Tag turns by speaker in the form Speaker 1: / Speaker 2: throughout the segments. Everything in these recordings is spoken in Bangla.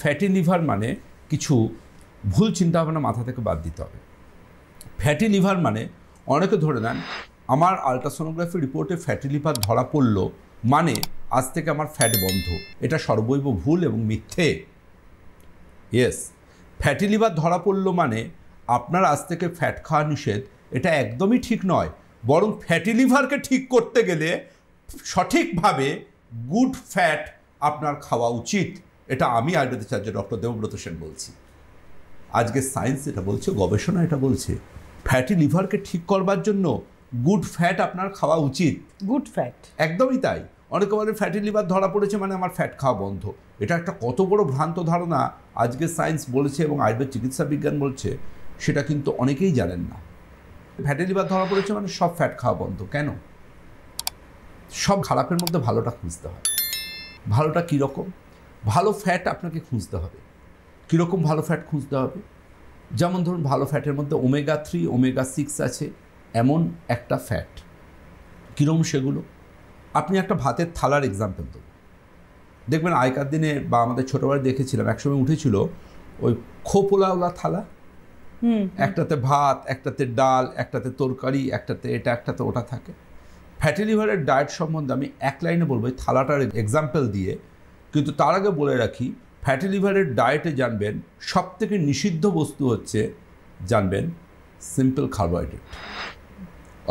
Speaker 1: ফ্যাটি লিভার মানে কিছু ভুল চিন্তাভাবনা মাথা থেকে বাদ দিতে হবে। ফ্যাটি লিভার মানে অনেকে ধরে নেন আমার আলট্রাসোনোগ্রাফি রিপোর্টে ফ্যাটি লিভার ধরা পড়ল মানে আজ থেকে আমার ফ্যাট বন্ধ। এটা সর্বৈব ভুল এবং মিথ্যে। ইয়েস, ফ্যাটি লিভার ধরা পড়ল মানে আপনার আজ থেকে ফ্যাট খাওয়া নিষেধ, এটা একদমই ঠিক নয়। বরং ফ্যাটি লিভারকে ঠিক করতে গেলে সঠিকভাবে গুড ফ্যাট আপনার খাওয়া উচিত। এটা আমি আয়ুর্বেদাচার্য ডক্টর দেবব্রত সেন বলছি। আজকে সায়েন্স এটা বলছে, গবেষণা এটা বলছে, ফ্যাটি লিভারকে ঠিক করবার জন্য গুড ফ্যাট আপনার খাওয়া উচিত।
Speaker 2: গুড ফ্যাট,
Speaker 1: একদমই তাই। অনেকে বলে ফ্যাটি লিভার ধরা পড়েছে মানে আমার ফ্যাট খাওয়া বন্ধ। এটা একটা কত বড় ভ্রান্ত ধারণা আজকে সায়েন্স বলেছে এবং আয়ুর্বেদ চিকিৎসা বিজ্ঞান বলছে, সেটা কিন্তু অনেকেই জানেন না। ফ্যাটি লিভার ধরা পড়েছে মানে সব ফ্যাট খাওয়া বন্ধ কেন? সব খারাপের মধ্যে ভালোটা খুঁজতে হয়। ভালোটা কীরকম? ভালো ফ্যাট আপনাকে খুঁজতে হবে। কীরকম ভালো ফ্যাট খুঁজতে হবে? যেমন ধরুন, ভালো ফ্যাটের মধ্যে ওমেগা 3 ওমেগা 6 আছে এমন একটা ফ্যাট। কীরকম সেগুলো? আপনি একটা ভাতের থালার এক্সাম্পল দেবেন, দেখবেন আগেকার দিনে বা আমাদের ছোটোবেলায় দেখেছিলাম, একসময় উঠেছিল ওই খোপোলাওয়ালা থালা, একটাতে ভাত, একটাতে ডাল, একটাতে তরকারি, একটাতে এটা, একটাতে ওটা থাকে। ফ্যাটি লিভারের ডায়েট সম্বন্ধে আমি এক লাইনে বলবো, এই থালাটার এক্সাম্পল দিয়ে। কিন্তু তার আগে বলে রাখি, ফ্যাটি লিভারের ডায়েটে জানবেন সবথেকে নিষিদ্ধ বস্তু হচ্ছে, জানবেন, সিম্পল কার্বোহাইড্রেট,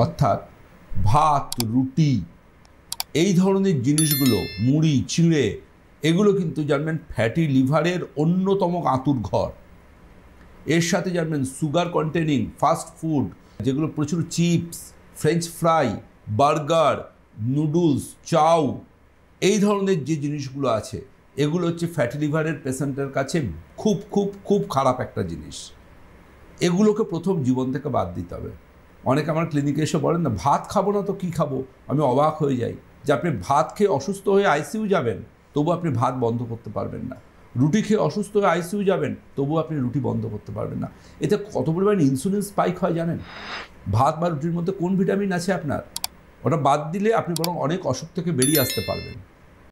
Speaker 1: অর্থাৎ ভাত, রুটি, এই ধরনের জিনিসগুলো, মুড়ি, চিঁড়ে, এগুলো কিন্তু জানবেন ফ্যাটি লিভারের অন্যতম আঁতুর ঘর। এর সাথে জানবেন সুগার কন্টেনিং ফাস্ট ফুড, যেগুলো প্রচুর chips, french fry, burger, noodles, chow, এই ধরনের যে জিনিসগুলো আছে, এগুলো হচ্ছে ফ্যাটি লিভারের পেশেন্টের কাছে খুব খুব খুব খারাপ একটা জিনিস। এগুলোকে প্রথম জীবন থেকে বাদ দিতে হবে। অনেকে আমার ক্লিনিকে এসে বলেন না, ভাত খাবো না তো কী খাবো? আমি অবাক হয়ে যাই যে আপনি ভাত খেয়ে অসুস্থ হয়ে আইসিইউ যাবেন, তবু আপনি ভাত বন্ধ করতে পারবেন না। রুটি খেয়ে অসুস্থ হয়ে আইসিইউ যাবেন, তবু আপনি রুটি বন্ধ করতে পারবেন না। এতে কত পরিমাণে ইনসুলিন স্পাইক হয় জানেন? ভাত বা রুটির মধ্যে কোন ভিটামিন আছে আপনার? ওটা বাদ দিলে আপনি বরং অনেক অসুখ থেকে বেরিয়ে আসতে পারবেন।